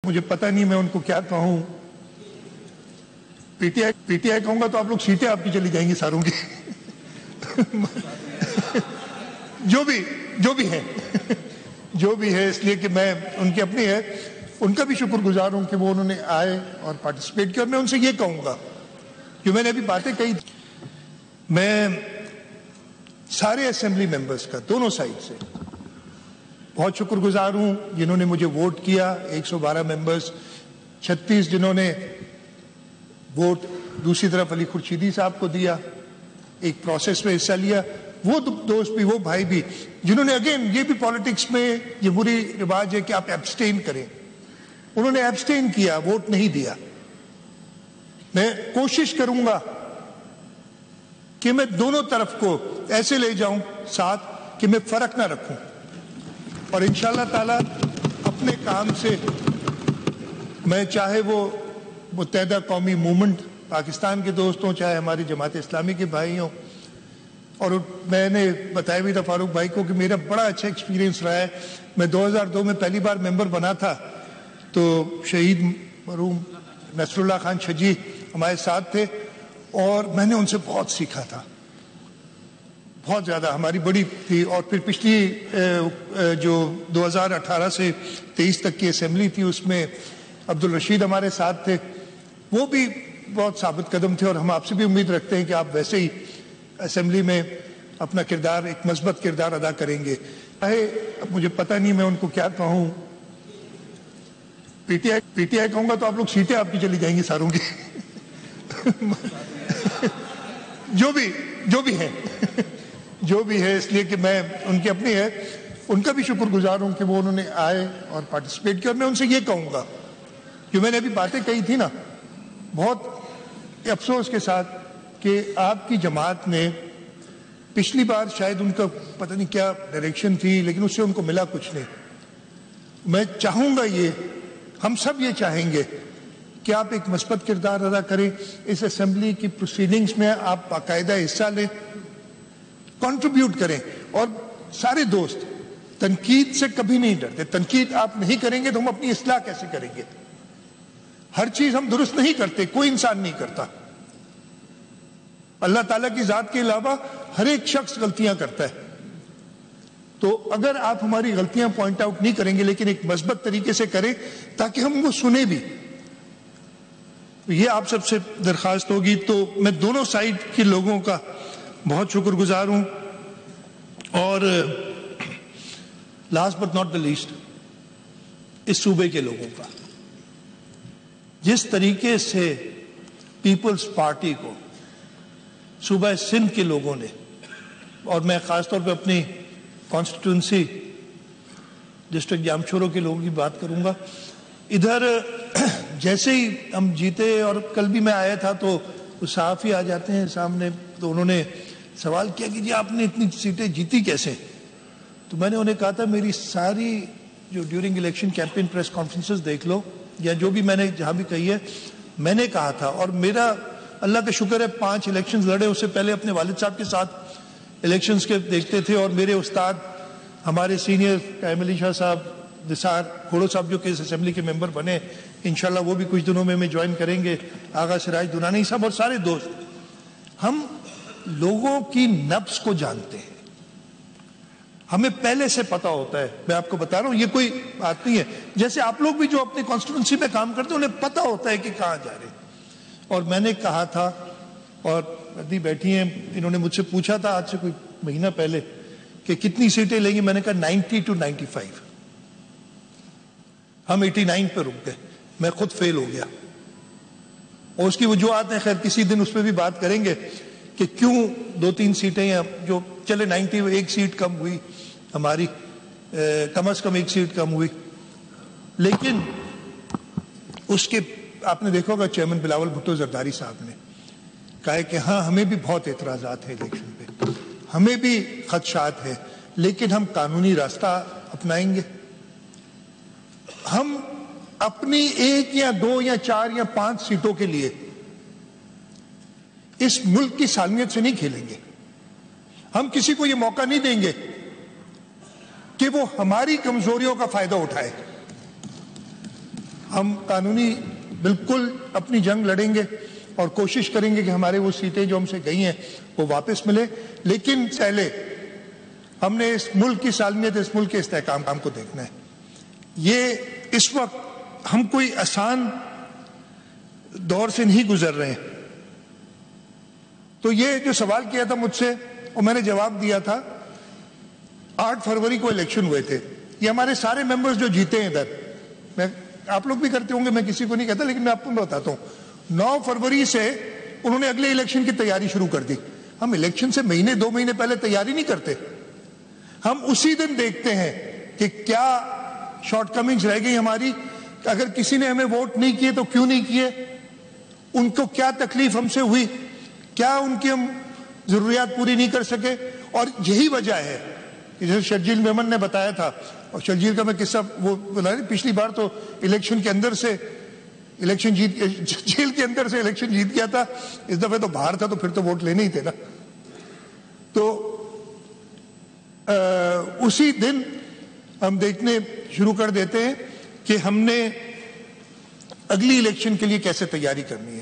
مجھے پتہ نہیں میں ان کو کیا کہوں. پی ٹی آئی کہوں گا تو آپ لوگ سیٹیں آپ کی چلی جائیں گی ساروں کی. جو بھی ہے اس لیے کہ میں ان کی اپنی ہے, ان کا بھی شکر گزار ہوں کہ وہ انہوں نے آئے اور پارٹیسپیٹ کیا. اور میں ان سے یہ کہوں گا جو میں نے ابھی باتیں کہی, میں سارے اسمبلی ممبرز کا دونوں سائڈ سے بہت شکر گزار ہوں جنہوں نے مجھے ووٹ کیا. 112 ممبرز, 36 جنہوں نے ووٹ دوسری طرف علی خورشیدی صاحب کو دیا, ایک پروسیس میں حصہ لیا. وہ دوست بھی, وہ بھائی بھی جنہوں نے, اگین یہ بھی پالیٹکس میں جمہوری رواج ہے کہ آپ ایبسٹین کریں, انہوں نے ایبسٹین کیا, ووٹ نہیں دیا. میں کوشش کروں گا کہ میں دونوں طرف کو ایسے لے جاؤں ساتھ کہ میں فرق نہ رکھوں, اور انشاءاللہ تعالی اپنے کام سے میں, چاہے وہ متحدہ قومی موومنٹ پاکستان کے دوست ہوں, چاہے ہماری جماعت اسلامی کے بھائی ہوں. اور میں نے بتایا بھی تھا فاروق بھائی کو کہ میرا بڑا اچھا ایکسپیرینس رہا ہے. میں 2002 میں پہلی بار ممبر بنا تھا تو شہید مرحوم نصر اللہ خان شجی ہمارے ساتھ تھے, اور میں نے ان سے بہت سیکھا تھا, بہت زیادہ. ہماری بڑی تھی. اور پھر پچھلی جو 2018 سے 23 تک کی اسمبلی تھی, اس میں عبدالرشید ہمارے ساتھ تھے, وہ بھی بہت ثابت قدم تھے. اور ہم آپ سے بھی امید رکھتے ہیں کہ آپ ویسے ہی اسمبلی میں اپنا کردار, ایک مثبت کردار ادا کریں گے. اب مجھے پتہ نہیں میں ان کو کیا کہوں. پی ٹی آئی کہوں گا تو آپ لوگ سیٹیں آپ کی چلی جائیں گی ساروں کی. جو بھی ہے اس لیے کہ میں ان کی اپنی ہے, ان کا بھی شکر گزار ہوں کہ وہ انہوں نے آئے اور پارٹیسپیٹ کیا. اور میں ان سے یہ کہوں گا جو میں نے ابھی باتیں کہی تھی نا, بہت افسوس کے ساتھ کہ آپ کی جماعت نے پچھلی بار شاید ان کا پتہ نہیں کیا ڈائریکشن تھی, لیکن اس سے ان کو ملا کچھ نہیں. میں چاہوں گا, یہ ہم سب یہ چاہیں گے کہ آپ ایک مثبت کردار ادا کریں اس اسمبلی کی پروسیڈنگز میں, آپ باقاعدہ حصہ لیں, کنٹریبیوٹ کریں. اور سارے دوست تنقید سے کبھی نہیں ڈرتے. تنقید آپ نہیں کریں گے تو ہم اپنی اصلاح کیسے کریں گے؟ ہر چیز ہم درست نہیں کرتے, کوئی انسان نہیں کرتا. اللہ تعالیٰ کی ذات کے علاوہ ہر ایک شخص غلطیاں کرتا ہے. تو اگر آپ ہماری غلطیاں پوائنٹ آؤٹ نہیں کریں گے لیکن ایک مثبت طریقے سے کریں تاکہ ہم وہ سنیں بھی, یہ آپ سب سے درخواست ہوگی. تو میں دونوں سائڈ کے لوگوں کا بہت شکر گزار ہوں. اور last but not the least, اس صوبے کے لوگوں کا, جس طریقے سے پیپلز پارٹی کو صوبہ سندھ کے لوگوں نے, اور میں خاص طور پہ اپنی کانسٹیٹوئنسی ڈسٹرکٹ جامشورو کے لوگوں کی بات کروں گا. ادھر جیسے ہی ہم جیتے, اور کل بھی میں آیا تھا تو وہ صحافی آ جاتے ہیں سامنے, تو انہوں نے سوال کیا کہ جی آپ نے اتنی سیٹیں جیتی کیسے؟ تو میں نے انہیں کہا تھا میری ساری جو during election campaign press conferences دیکھ لو, یا جو بھی میں نے جہاں بھی کہی ہے, میں نے کہا تھا. اور میرا اللہ کا شکر ہے 5 الیکشنز لڑے, اس سے پہلے اپنے والد صاحب کے ساتھ الیکشنز کے دیکھتے تھے. اور میرے استاد ہمارے سینئر قائم علی شاہ صاحب نثار گھوڑو صاحب جو کہ اس اسمبلی کے ممبر بنے, انشاءاللہ وہ بھی کچھ دنوں میں جوائن کریں گے, آغا سراج دورانی صاحب, اور سارے دوست. ہم لوگوں کی نبض کو جانتے ہیں, ہمیں پہلے سے پتا ہوتا ہے. میں آپ کو بتا رہا ہوں, یہ کوئی بات نہیں ہے. جیسے آپ لوگ بھی جو اپنی کانسٹیٹوئنسی میں کام کرتے ہیں انہیں پتا ہوتا ہے کہ کہاں جا رہے ہیں. اور میں نے کہا تھا, اور ابھی بیٹھی ہیں, انہوں نے مجھ سے پوچھا تھا آج سے کوئی مہینہ پہلے کہ کتنی سیٹیں لیں گی, میں نے کہا 90 to 95. ہم 89 پہ رک گئے, میں خود فیل ہو گیا. اور اس کی وجوہات ہیں, خیر کسی دن اس پہ بھی بات کریں گے کہ کیوں 2-3 سیٹیں ہیں جو چلے 90, ایک سیٹ کم ہوئی ہماری, کم از کم ایک سیٹ کم ہوئی. لیکن اس کے آپ نے دیکھا ہوگا چیئرمین بلاول بھٹو زرداری صاحب نے کہا ہے کہ ہاں ہمیں بھی بہت اعتراضات ہیں الیکشن پہ, ہمیں بھی خدشات ہیں, لیکن ہم قانونی راستہ اپنائیں گے. ہم اپنی 1 یا 2 یا 4 یا 5 سیٹوں کے لیے اس ملک کی سالمیت سے نہیں کھیلیں گے. ہم کسی کو یہ موقع نہیں دیں گے کہ وہ ہماری کمزوریوں کا فائدہ اٹھائے. ہم قانونی بالکل اپنی جنگ لڑیں گے اور کوشش کریں گے کہ ہمارے وہ سیٹیں جو ہم سے گئی ہیں وہ واپس ملے، لیکن پہلے ہم نے اس ملک کی سالمیت، اس ملک کے استحکام کو دیکھنا ہے۔ یہ اس وقت ہم کوئی آسان دور سے نہیں گزر رہے ہیں۔ تو یہ جو سوال کیا تھا مجھ سے اور میں نے جواب دیا تھا، 8 فروری کو الیکشن ہوئے تھے، یہ ہمارے سارے ممبرز جو جیتے ہیں ادھر، میں آپ لوگ بھی کرتے ہوں گے، میں کسی کو نہیں کہتا، لیکن میں آپ کو بتاتا ہوں، 9 فروری سے انہوں نے اگلے الیکشن کی تیاری شروع کر دی۔ ہم الیکشن سے مہینے 2 مہینے پہلے تیاری نہیں کرتے، ہم اسی دن دیکھتے ہیں کہ کیا شارٹ کمنگز رہ گئی ہماری، اگر کسی نے ہمیں ووٹ نہیں کیے تو کیوں نہیں کیے، ان کو کیا تکلیف ہم سے ہوئی، کیا ان کی ہم ضروریات پوری نہیں کر سکے۔ اور یہی وجہ ہے کہ جیسے شرجیل میمن نے بتایا تھا، اور شرجیل کا میں قصہ وہ بتا رہی، پچھلی بار تو الیکشن کے اندر سے الیکشن جیل کے اندر سے الیکشن جیت گیا تھا، اس دفعہ تو باہر تھا، تو پھر تو ووٹ لینے ہی تھے نا۔ تو اسی دن ہم دیکھنے شروع کر دیتے ہیں کہ ہم نے اگلی الیکشن کے لیے کیسے تیاری کرنی ہے۔